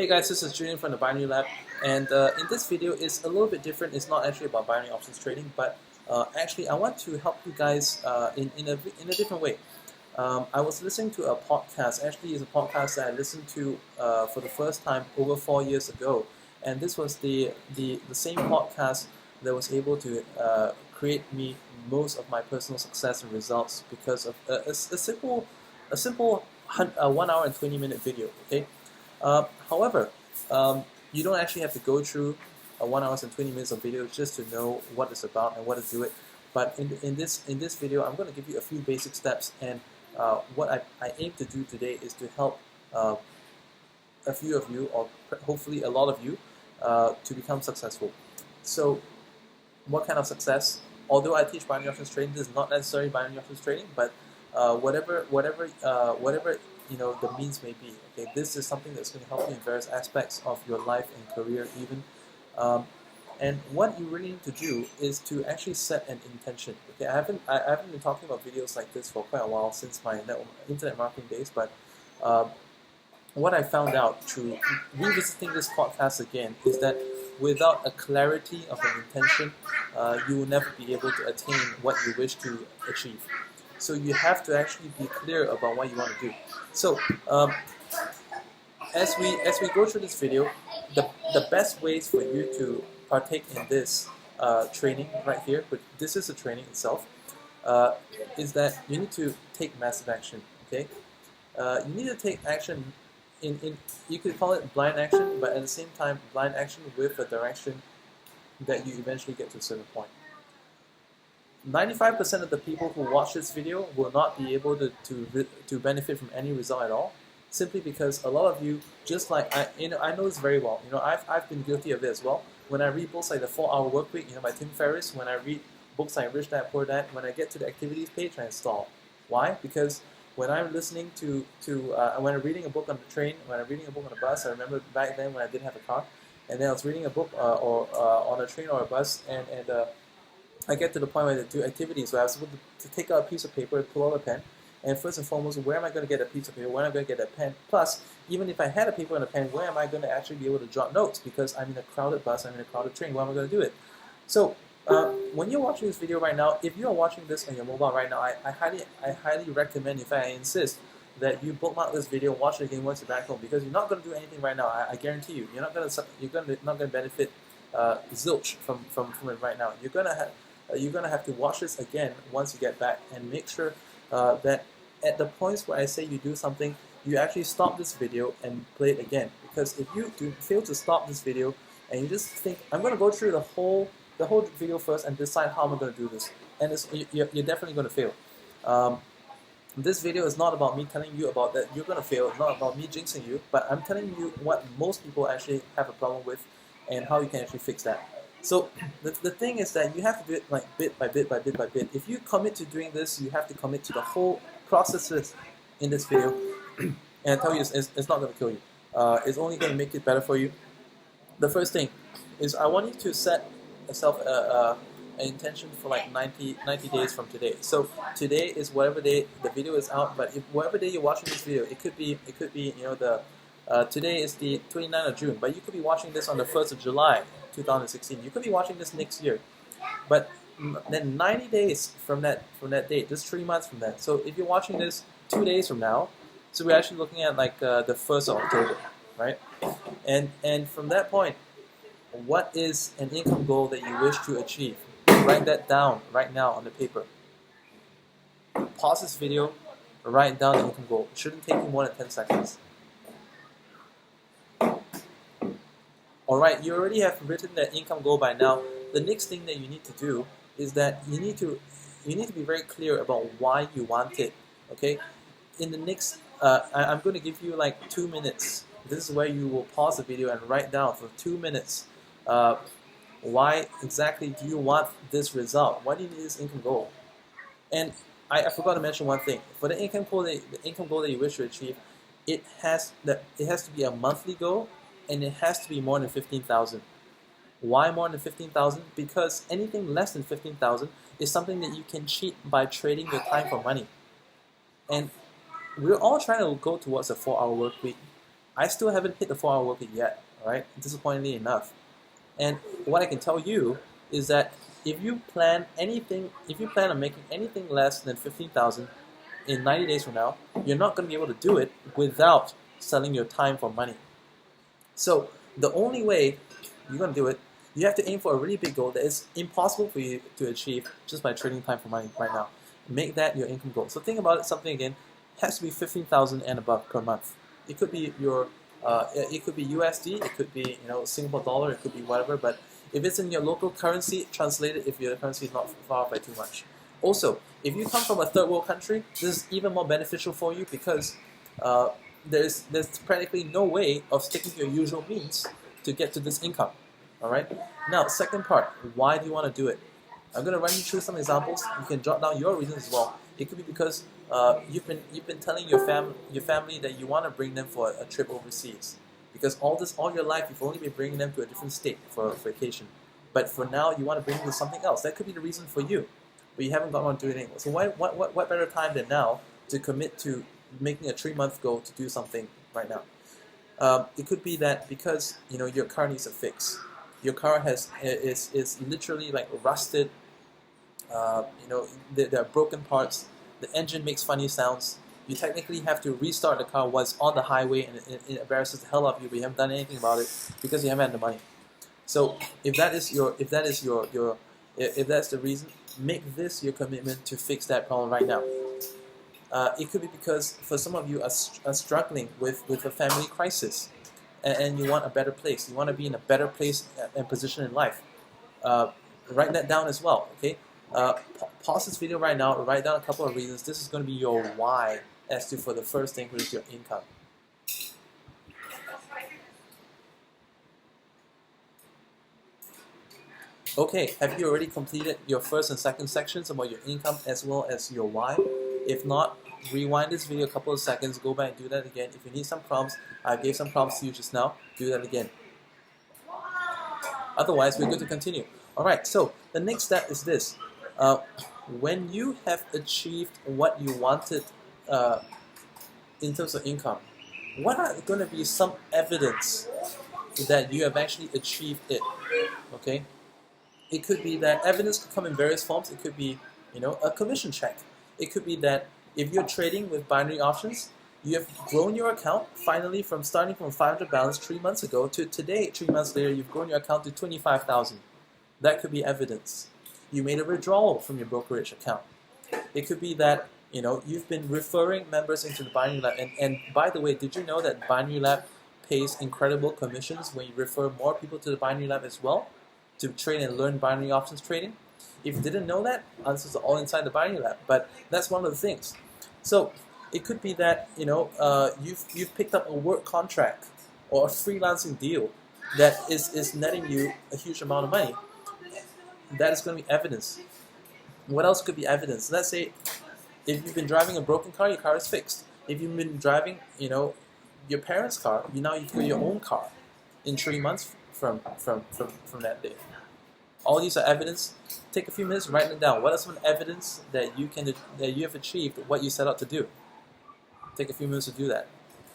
Hey guys, this is Julian from the Binary Lab, and in this video it's a little bit different. It's not actually about binary options trading, but actually I want to help you guys in a different way. I was listening to a podcast. Actually, it's a podcast that I listened to for the first time over 4 years ago, and this was the same podcast that was able to create me most of my personal success and results because of a simple 1 hour and 20-minute video. Okay. However, you don't actually have to go through 1 hour and 20 minutes of video just to know what it's about and what to do it. But in this video, I'm going to give you a few basic steps, and what I aim to do today is to help a few of you, or hopefully a lot of you, to become successful. So, what kind of success? Although I teach binary options trading, this is not necessarily binary options trading, but whatever the means may be. Okay, this is something that's going to help you in various aspects of your life and career even. And what you really need to do is to actually set an intention. Okay, I haven't been talking about videos like this for quite a while since my internet marketing days, but what I found out through revisiting this podcast again is that without a clarity of an intention, you will never be able to attain what you wish to achieve. So you have to actually be clear about what you want to do. So as we go through this video, the best ways for you to partake in this training right here, but this is a training itself, is that you need to take massive action. Okay, you need to take action in you could call it blind action, but at the same time blind action with a direction that you eventually get to a certain point. 95% of the people who watch this video will not be able to benefit from any result at all, simply because a lot of you, just like I know this very well. I've been guilty of it as well. When I read books like The 4-Hour Workweek, by Tim Ferriss, when I read books like Rich Dad Poor Dad, when I get to the activities page, I stall. Why? Because when I'm listening when I'm reading a book on the train, when I'm reading a book on the bus, I remember back then when I didn't have a car, and then I was reading a book or on a train or a bus, and I get to the point where I do activities where I was able to take out a piece of paper and pull out a pen. And first and foremost, where am I going to get a piece of paper? Where am I going to get a pen? Plus, even if I had a paper and a pen, where am I going to actually be able to jot notes? Because I'm in a crowded bus, I'm in a crowded train. Where am I going to do it? So, when you're watching this video right now, if you are watching this on your mobile right now, I highly recommend, in fact I insist, that you bookmark this video and watch it again once you're back home, because you're not going to do anything right now. I guarantee you, you're not going to benefit zilch from it right now. You're going to have to watch this again once you get back, and make sure that at the points where I say you do something, you actually stop this video and play it again. Because if you fail to stop this video and you just think, I'm going to go through the whole video first and decide how I'm going to do this, and you're definitely going to fail. This video is not about me telling you about that you're going to fail. It's not about me jinxing you, but I'm telling you what most people actually have a problem with and how you can actually fix that. So the thing is that you have to do it like bit by bit by bit by bit. If you commit to doing this, you have to commit to the whole processes in this video. And I tell you, it's not going to kill you. It's only going to make it better for you. The first thing is I want you to set yourself an intention for like 90 days from today. So today is whatever day the video is out, but if whatever day you're watching this video, it could be today is the 29th of June, but you could be watching this on the 1st of July 2016. You could be watching this next year, but then 90 days from that date, just 3 months from that. So if you're watching this 2 days from now, so we're actually looking at like the 1st of October, right? And from that point, what is an income goal that you wish to achieve? Write that down right now on the paper. Pause this video, write down the income goal. It shouldn't take you more than 10 seconds. Alright, you already have written that income goal by now. The next thing that you need to do is that you need to be very clear about why you want it. Okay? In the next, I'm going to give you like 2 minutes. This is where you will pause the video and write down for 2 minutes why exactly do you want this result? Why do you need this income goal? And I forgot to mention one thing. For the income goal that you wish to achieve, it has to be a monthly goal, and it has to be more than 15,000. Why more than 15,000? Because anything less than 15,000 is something that you can cheat by trading your time for money. And we're all trying to go towards a 4-hour work week. I still haven't hit the 4-hour work week yet, alright? Disappointingly enough. And what I can tell you is that if you plan on making anything less than 15,000 in 90 days from now, you're not going to be able to do it without selling your time for money. So the only way you're going to do it, you have to aim for a really big goal that is impossible for you to achieve just by trading time for money right now. Make that your income goal. So think about it. Something again has to be 15,000 and above per month. It could be your, it could be USD, it could be Singapore dollar, it could be whatever. But if it's in your local currency, translate it if your currency is not far by too much. Also, if you come from a third world country, this is even more beneficial for you because there's practically no way of sticking to your usual means to get to this income. Alright? Now, second part, why do you want to do it? I'm going to run you through some examples. You can jot down your reasons as well. It could be because you've been telling your family that you want to bring them for a trip overseas. Because all your life you've only been bringing them to a different state for vacation. But for now you want to bring them to something else. That could be the reason for you. But you haven't gotten on to do it anymore. So what better time than now to commit to making a 3-month goal to do something right now? It could be that because your car needs a fix. Your car is literally like rusted. There are broken parts. The engine makes funny sounds. You technically have to restart the car while it's on the highway, and it embarrasses the hell out of you. But you haven't done anything about it because you haven't had the money. So if that's the reason, make this your commitment to fix that problem right now. It could be because for some of you are struggling with a family crisis, and you want a better place. You want to be in a better place and position in life. Write that down as well. Okay. Pause this video right now. Write down a couple of reasons. This is going to be your why as to for the first thing, which is your income. Okay, have you already completed your first and second sections about your income as well as your why? If not, rewind this video a couple of seconds, go back and do that again. If you need some prompts, I gave some prompts to you just now, do that again. Otherwise, we're good to continue. Alright, so the next step is this. When you have achieved what you wanted in terms of income, what are going to be some evidence that you have actually achieved it? Okay? It could be that evidence could come in various forms. It could be, a commission check. It could be that if you're trading with binary options, you have grown your account finally from starting from 500 balance 3 months ago to today, 3 months later, you've grown your account to 25,000. That could be evidence. You made a withdrawal from your brokerage account. It could be that you've been referring members into the Binary Lab. And by the way, did you know that Binary Lab pays incredible commissions when you refer more people to the Binary Lab as well to trade and learn binary options trading? If you didn't know that, answers are all inside the Binary Lab. But that's one of the things. So it could be that you've picked up a work contract or a freelancing deal that is netting you a huge amount of money. That is going to be evidence. What else could be evidence? Let's say if you've been driving a broken car, your car is fixed. If you've been driving, your parents' car, now you've got your own car in 3 months from that day. All these are evidence. Take a few minutes, write them down. What are some evidence that you have achieved what you set out to do? Take a few minutes to do that.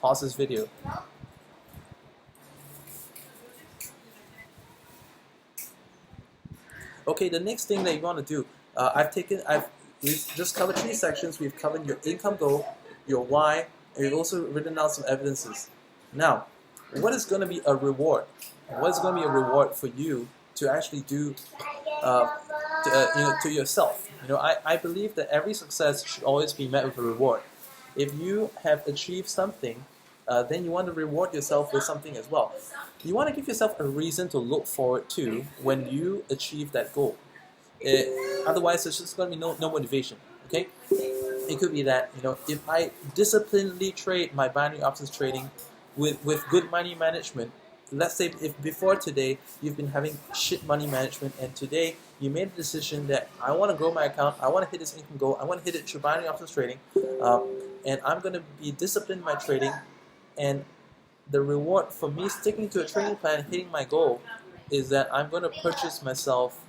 Pause this video. Okay, the next thing that you want to do, we've just covered 3 sections. We've covered your income goal, your why, and we've also written down some evidences. Now, what is going to be a reward? What is going to be a reward for you to actually do to yourself? I believe that every success should always be met with a reward. If you have achieved something, then you want to reward yourself with something as well. You want to give yourself a reason to look forward to when you achieve that goal. Otherwise, there's just going to be no motivation. Okay? It could be that if I disciplinedly trade my binary options trading with good money management. Let's say if before today you've been having shit money management, and today you made a decision that I want to grow my account, I want to hit this income goal, I want to hit it through binary options trading, and I'm going to be disciplined in my trading, and the reward for me sticking to a trading plan and hitting my goal is that I'm going to purchase myself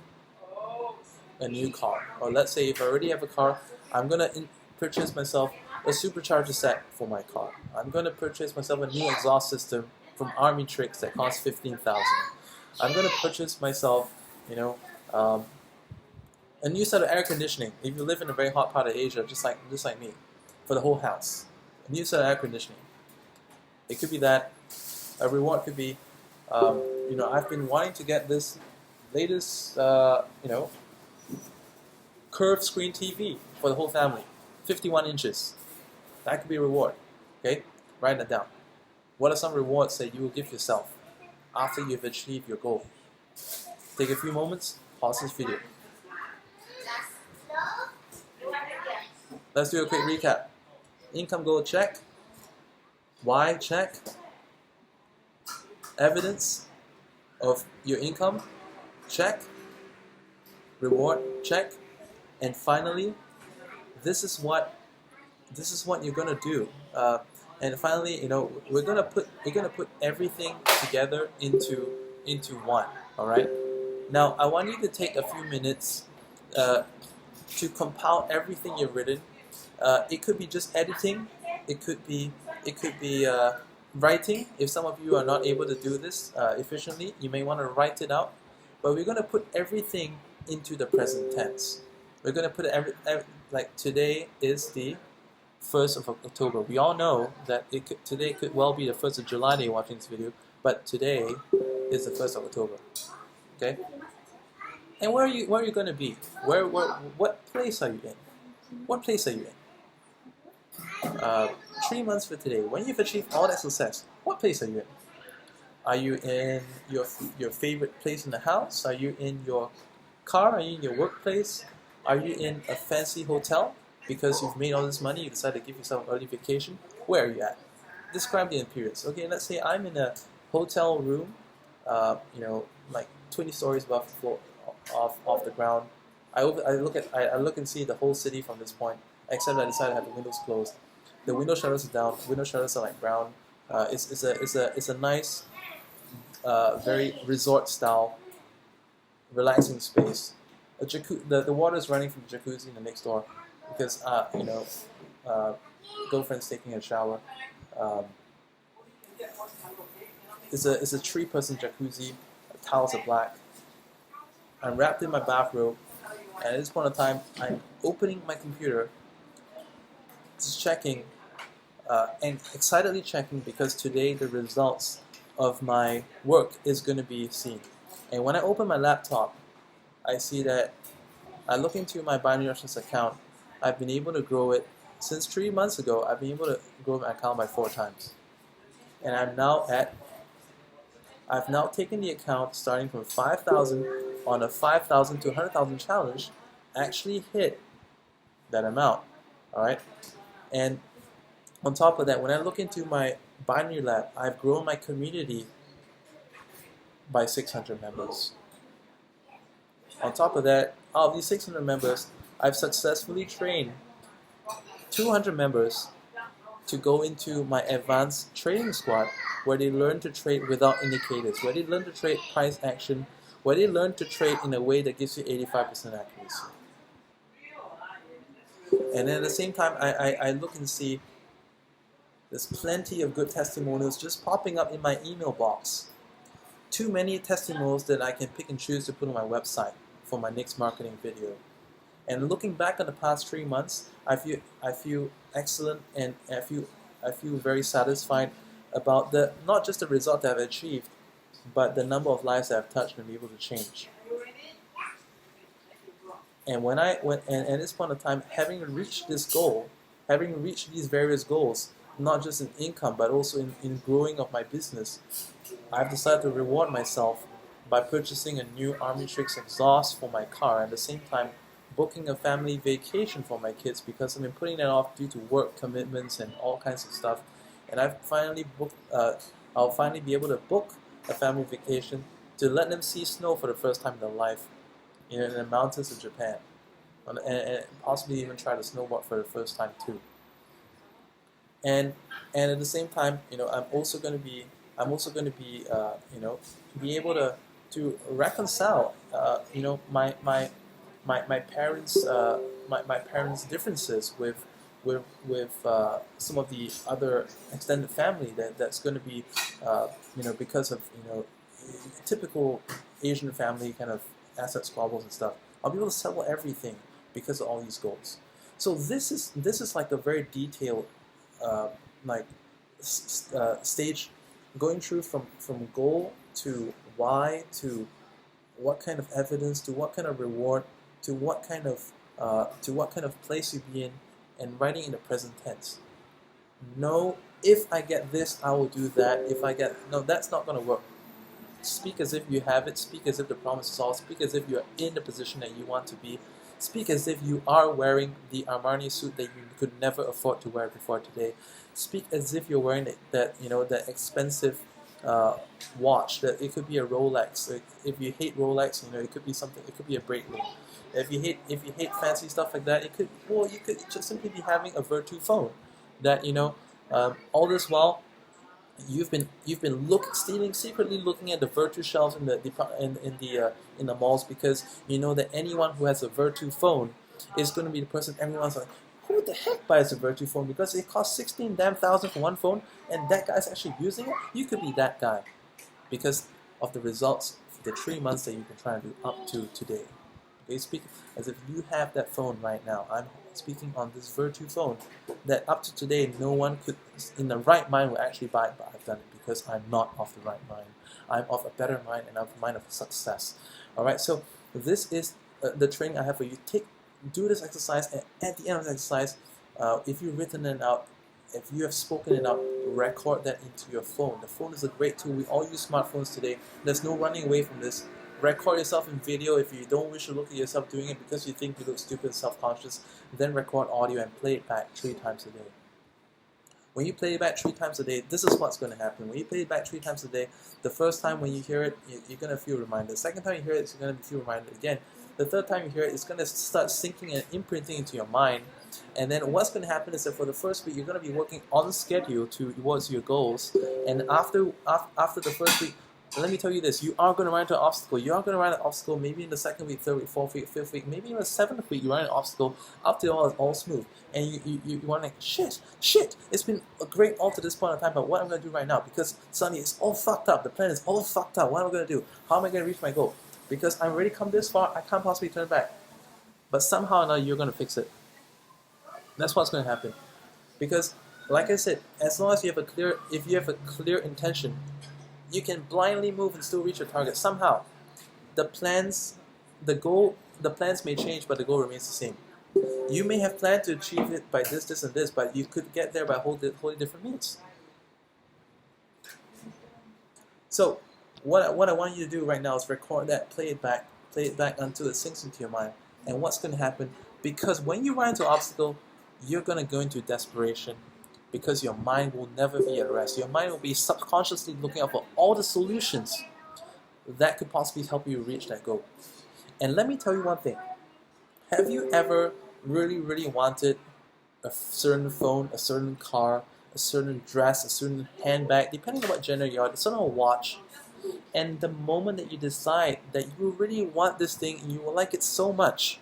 a new car. Or let's say if I already have a car, I'm going to purchase myself a supercharger set for my car. I'm going to purchase myself a new exhaust system from Armytrix that costs $15,000. I'm going to purchase myself, a new set of air conditioning. If you live in a very hot part of Asia, just like me, for the whole house, a new set of air conditioning. It could be that. A reward could be, I've been wanting to get this latest, curved screen TV for the whole family, 51 inches. That could be a reward. Okay, write that down. What are some rewards that you will give yourself after you've achieved your goal? Take a few moments, pause this video. Let's do a quick recap. Income goal, check. Why, check. Evidence of your income, check. Reward, check. And finally, this is what you're gonna do. And finally, we're gonna put everything together into one. All right. Now, I want you to take a few minutes to compile everything you've written. It could be just editing. It could be writing. If some of you are not able to do this efficiently, you may want to write it out. But we're going to put everything into the present tense. We're going to put like today is the 1st of October. We all know that today could well be the 1st of July that you're watching this video, but today is the 1st of October. Okay? And where are you going to be? What place are you in? What place are you in? 3 months for today. When you've achieved all that success, what place are you in? Are you in your favorite place in the house? Are you in your car? Are you in your workplace? Are you in a fancy hotel? Because you've made all this money, you decided to give yourself an early vacation. Where are you at? Describe the appearance. Okay, let's say I'm in a hotel room, like 20 stories above the floor, off the ground. I look and see the whole city from this point, except I decided to have the windows closed. The window shutters are down. Window shutters are like brown. It's a nice, very resort style, relaxing space. The water is running from the jacuzzi in the next door because girlfriend's taking a shower. It's a 3-person jacuzzi. The towels are black. I'm wrapped in my bathrobe, and at this point in time, I'm opening my computer, just checking, and excitedly checking because today the results of my work is going to be seen. And when I open my laptop, I see that I look into my Binary Options account. I've been able to grow it since 3 months ago. I've been able to grow my account by 4 times, and I've now taken the account starting from 5,000 on a 5,000 to 100,000 challenge, actually hit that amount. All right, and on top of that, when I look into my Binary Lab, I've grown my community by 600 members. On top of that, out of these 600 members, I've successfully trained 200 members to go into my advanced trading squad, where they learn to trade without indicators, where they learn to trade price action, where they learn to trade in a way that gives you 85% accuracy. And then at the same time, I look and see there's plenty of good testimonials just popping up in my email box. Too many testimonials that I can pick and choose to put on my website for my next marketing video. And looking back on the past 3 months, I feel excellent, and I feel very satisfied about not just the result that I've achieved, but the number of lives that I've touched and been able to change. And at this point in time, having reached this goal, having reached these various goals, not just in income but also in growing of my business, I've decided to reward myself by purchasing a new Armytrix exhaust for my car, and at the same time booking a family vacation for my kids because I've been putting that off due to work commitments and all kinds of stuff. And I've finally booked. I'll finally be able to book a family vacation to let them see snow for the first time in their life, in the mountains of Japan, and possibly even try to snowboard for the first time too. And at the same time, I'm also going to be be able to reconcile my parents' differences with some of the other extended family that's going to be because of typical Asian family kind of asset squabbles and stuff. I'll be able to settle everything because of all these goals. So this is like a very detailed stage, going through from goal to why to what kind of evidence to what kind of reward to what kind of place you be in, and writing in the present tense. No, if I get this, I will do that. If I get no, that's not going to work. Speak as if you have it. Speak as if the problem is solved. Speak as if you're in the position that you want to be. Speak as if you are wearing the Armani suit that you could never afford to wear before today. Speak as if you're wearing that expensive watch. That it could be a Rolex. Like, if you hate Rolex, it could be something. It could be a Breitling. If you hate fancy stuff like that, you could just simply be having a Vertu phone. That all this while you've been secretly looking at the Vertu shelves in the malls, because you know that anyone who has a Vertu phone is going to be the person everyone's like, who the heck buys a Vertu phone? Because it costs 16 damn thousand for one phone, and that guy's actually using it. You could be that guy because of the results for the 3 months that you've been trying to do up to today. Okay, speak as if you have that phone right now. I'm speaking on this Vertu phone that up to today no one could in the right mind would actually buy it, but I've done it because I'm not of the right mind. I'm of a better mind, and of the mind of success. Alright, so this is the training I have for you. Do this exercise, and at the end of the exercise, if you've written it out, if you have spoken it out, record that into your phone. The phone is a great tool. We all use smartphones today. There's no running away from this. Record yourself in video if you don't wish to look at yourself doing it because you think you look stupid and self-conscious. Then record audio and play it back 3 times a day. When you play it back 3 times a day, this is what's going to happen. When you play it back 3 times a day, the first time when you hear it, you're going to feel reminded. The second time you hear it, you're going to feel reminded again. The third time you hear it, it's going to start sinking and imprinting into your mind. And then what's going to happen is that for the first week, you're going to be working on schedule towards your goals. And after the first week, let me tell you this, you are going to run into an obstacle. You are going to run an obstacle maybe in the 2nd week, 3rd week, 4th week, 5th week, maybe in the 7th week you run an obstacle. Up to all smooth. And you want to like, shit, it's been a great all to this point in time, but what am I going to do right now? Because suddenly it's all fucked up. The plan is all fucked up. What am I going to do? How am I going to reach my goal? Because I've already come this far, I can't possibly turn back. But somehow or another, you're going to fix it. That's what's going to happen. Because, like I said, as long as you have a clear intention, you can blindly move and still reach your target. Somehow, the plans may change, but the goal remains the same. You may have planned to achieve it by this, and this, but you could get there by wholly different means. So, what I want you to do right now is record that, play it back until it sinks into your mind. And what's going to happen? Because when you run into an obstacle, you're going to go into desperation. Because your mind will never be at rest. Your mind will be subconsciously looking out for all the solutions that could possibly help you reach that goal. And let me tell you one thing. Have you ever really, really wanted a certain phone, a certain car, a certain dress, a certain handbag, depending on what gender you are, a certain watch, and the moment that you decide that you really want this thing and you will like it so much,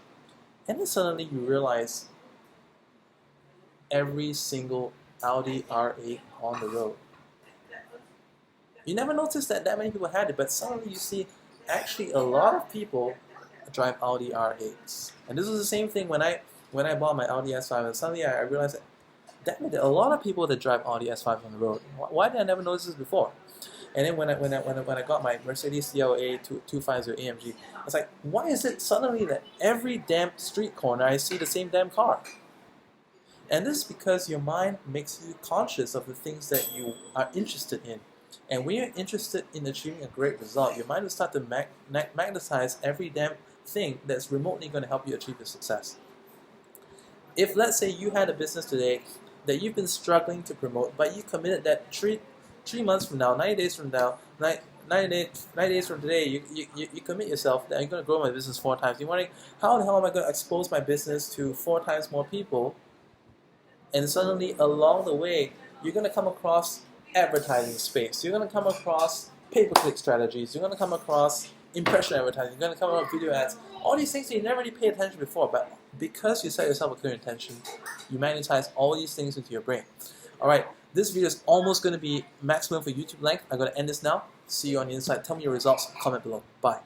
and then suddenly you realize every single Audi R8 on the road. You never noticed that many people had it, but suddenly you see actually a lot of people drive Audi R8s. And this was the same thing when I bought my Audi S5, and suddenly I realized that there are a lot of people that drive Audi S5 on the road. Why did I never notice this before? And then when I got my Mercedes CLA 250 AMG, I was like, why is it suddenly that every damn street corner I see the same damn car? And this is because your mind makes you conscious of the things that you are interested in. And when you're interested in achieving a great result, your mind will start to magnetize every damn thing that's remotely going to help you achieve your success. If, let's say, you had a business today that you've been struggling to promote, but you committed that 3 months from now, 90 days from now, 90 days from today, you commit yourself that I'm going to grow my business 4 times. You're wondering, how the hell am I going to expose my business to 4 times more people? And suddenly, along the way, you're going to come across advertising space. You're going to come across pay-per-click strategies. You're going to come across impression advertising, you're going to come up with video ads, all these things that you never really paid attention before, but because you set yourself a clear intention, you magnetize all these things into your brain. Alright, this video is almost going to be maximum for YouTube length. I'm going to end this now. See you on the inside. Tell me your results. Comment below. Bye.